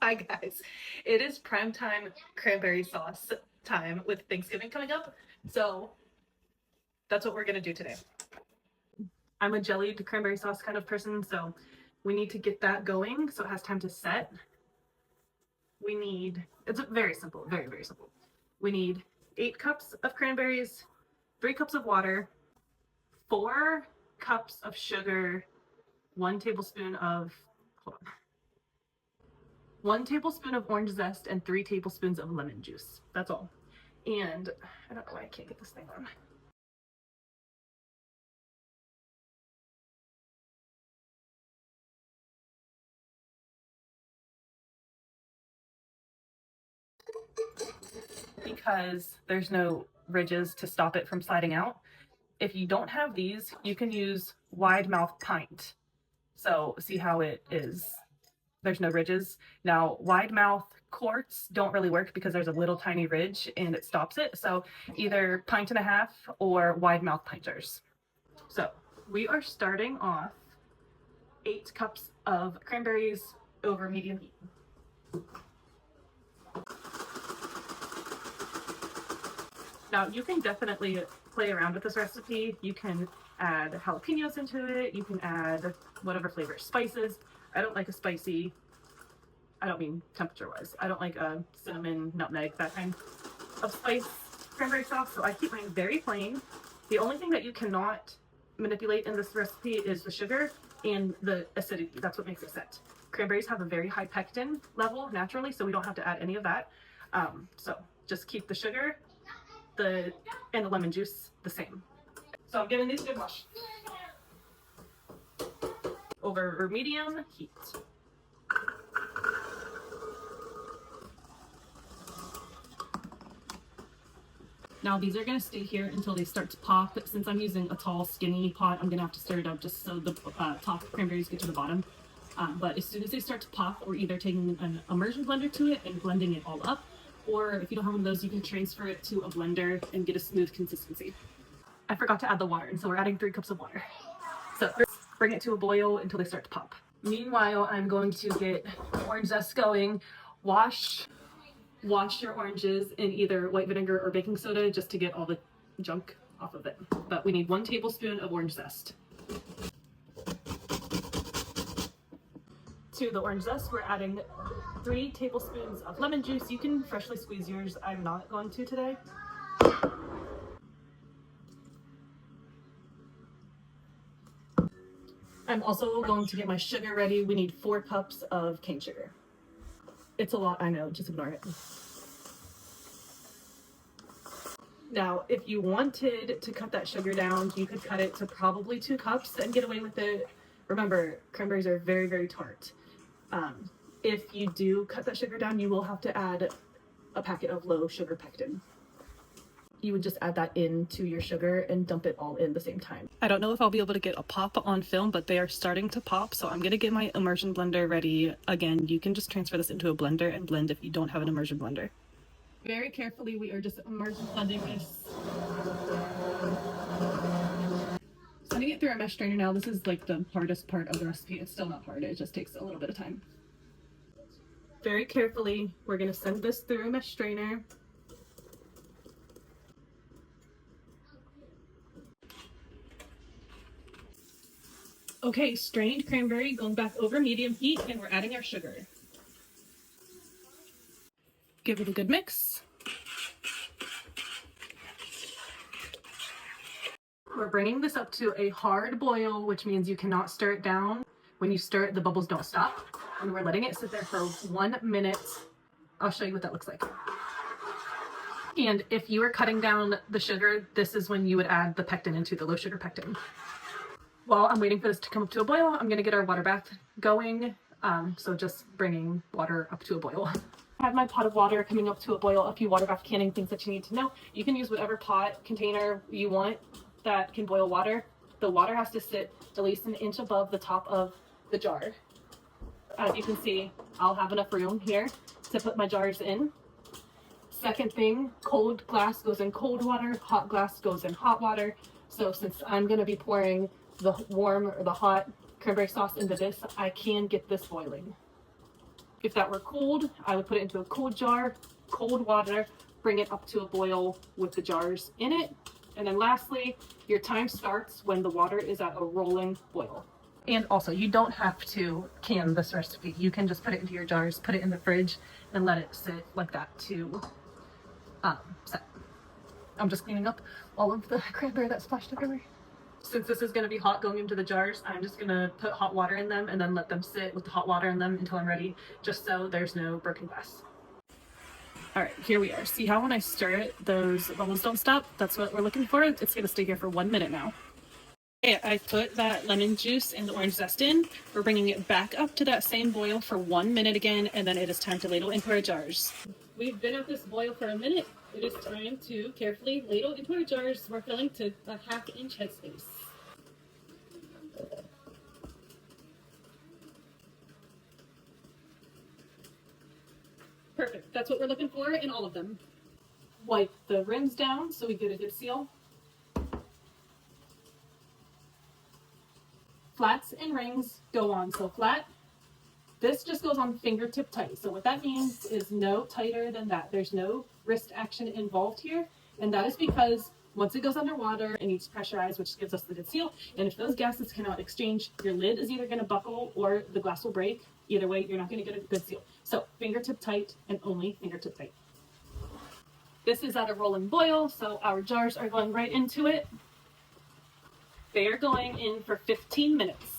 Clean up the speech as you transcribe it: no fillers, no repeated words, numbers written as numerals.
Hi guys, it is prime time cranberry sauce time with Thanksgiving coming up, so that's what we're gonna do today. I'm a jellied cranberry sauce kind of person, so we need to get that going so it has time to set. We need, it's very simple, very, very simple. We need 8 cups of cranberries, 3 cups of water, 4 cups of sugar, 1 tablespoon of, hold on, 1 tablespoon of orange zest, and 3 tablespoons of lemon juice. That's all. And I don't know why I can't get this thing on. Because there's no ridges to stop it from sliding out. If you don't have these, you can use wide mouth pint. So see how it is, there's no ridges. Now wide mouth quarts don't really work because there's a little tiny ridge and it stops it. So either pint and a half or wide mouth pinters. So we are starting off 8 cups of cranberries over medium heat. Now you can definitely play around with this recipe. You can add jalapenos into it. You can add whatever flavor, spices. I don't like a spicy, I don't mean temperature wise. I don't like a cinnamon, nutmeg, that kind of spice cranberry sauce. So I keep mine very plain. The only thing that you cannot manipulate in this recipe is the sugar and the acidity. That's what makes it set. Cranberries have a very high pectin level naturally, so we don't have to add any of that. So just keep the sugar and the lemon juice the same. So I'm giving these a good wash over medium heat. Now these are going to stay here until they start to pop. Since I'm using a tall skinny pot, I'm going to have to stir it up just so the top cranberries get to the bottom. But as soon as they start to pop, we're either taking an immersion blender to it and blending it all up, or if you don't have one of those, you can transfer it to a blender and get a smooth consistency. I forgot to add the water, and so we're adding 3 cups of water. So bring it to a boil until they start to pop. Meanwhile, I'm going to get orange zest going. Wash your oranges in either white vinegar or baking soda just to get all the junk off of it. But we need 1 tablespoon of orange zest. To the orange zest, we're adding 3 tablespoons of lemon juice. You can freshly squeeze yours. I'm not going to today. I'm also going to get my sugar ready. We need 4 cups of cane sugar. It's a lot, I know, just ignore it. Now, if you wanted to cut that sugar down, you could cut it to probably 2 cups and get away with it. Remember, cranberries are very, very tart. If you do cut that sugar down, you will have to add a packet of low sugar pectin. You would just add that into your sugar and dump it all in the same time. I don't know if I'll be able to get a pop on film, but they are starting to pop, so I'm going to get my immersion blender ready. Again, you can just transfer this into a blender and blend if you don't have an immersion blender. Very carefully, we are just immersion blending this. Sending it through a mesh strainer now. This is like the hardest part of the recipe. It's still not hard, it just takes a little bit of time. Very carefully, we're going to send this through a mesh strainer. Okay, strained cranberry going back over medium heat, and we're adding our sugar. Give it a good mix. We're bringing this up to a hard boil, which means you cannot stir it down. When you stir it, the bubbles don't stop. And we're letting it sit there for 1 minute. I'll show you what that looks like. And if you are cutting down the sugar, this is when you would add the pectin into the low sugar pectin. While I'm waiting for this to come up to a boil, I'm going to get our water bath going. So just bringing water up to a boil. I have my pot of water coming up to a boil. A few water bath canning things that you need to know. You can use whatever pot container you want that can boil water. The water has to sit at least 1 inch above the top of the jar. As you can see, I'll have enough room here to put my jars in. Second thing, cold glass goes in cold water, hot glass goes in hot water. So since I'm going to be pouring the warm or the hot cranberry sauce into this, I can get this boiling. If that were cold, I would put it into a cold jar, cold water, bring it up to a boil with the jars in it. And then lastly, your time starts when the water is at a rolling boil. And also, you don't have to can this recipe. You can just put it into your jars, put it in the fridge, and let it sit like that to set. I'm just cleaning up all of the cranberry that splashed everywhere. Since this is going to be hot going into the jars, I'm just going to put hot water in them and then let them sit with the hot water in them until I'm ready, just so there's no broken glass. All right, here we are. See how when I stir it, those bubbles don't stop? That's what we're looking for. It's going to stay here for 1 minute now. Okay, I put that lemon juice and the orange zest in. We're bringing it back up to that same boil for 1 minute again, and then it is time to ladle into our jars. We've been at this boil for a minute. It is time to carefully ladle into our jars. We're filling to a 1/2 inch headspace. Perfect. That's what we're looking for in all of them. Wipe the rims down so we get a good seal. Flats and rings go on so flat. This just goes on fingertip tight. So what that means is no tighter than that. There's no wrist action involved here. And that is because once it goes underwater, it needs pressurized, which gives us the good seal. And if those gases cannot exchange, your lid is either going to buckle or the glass will break. Either way, you're not going to get a good seal. So fingertip tight and only fingertip tight. This is at a rolling boil, so our jars are going right into it. They are going in for 15 minutes.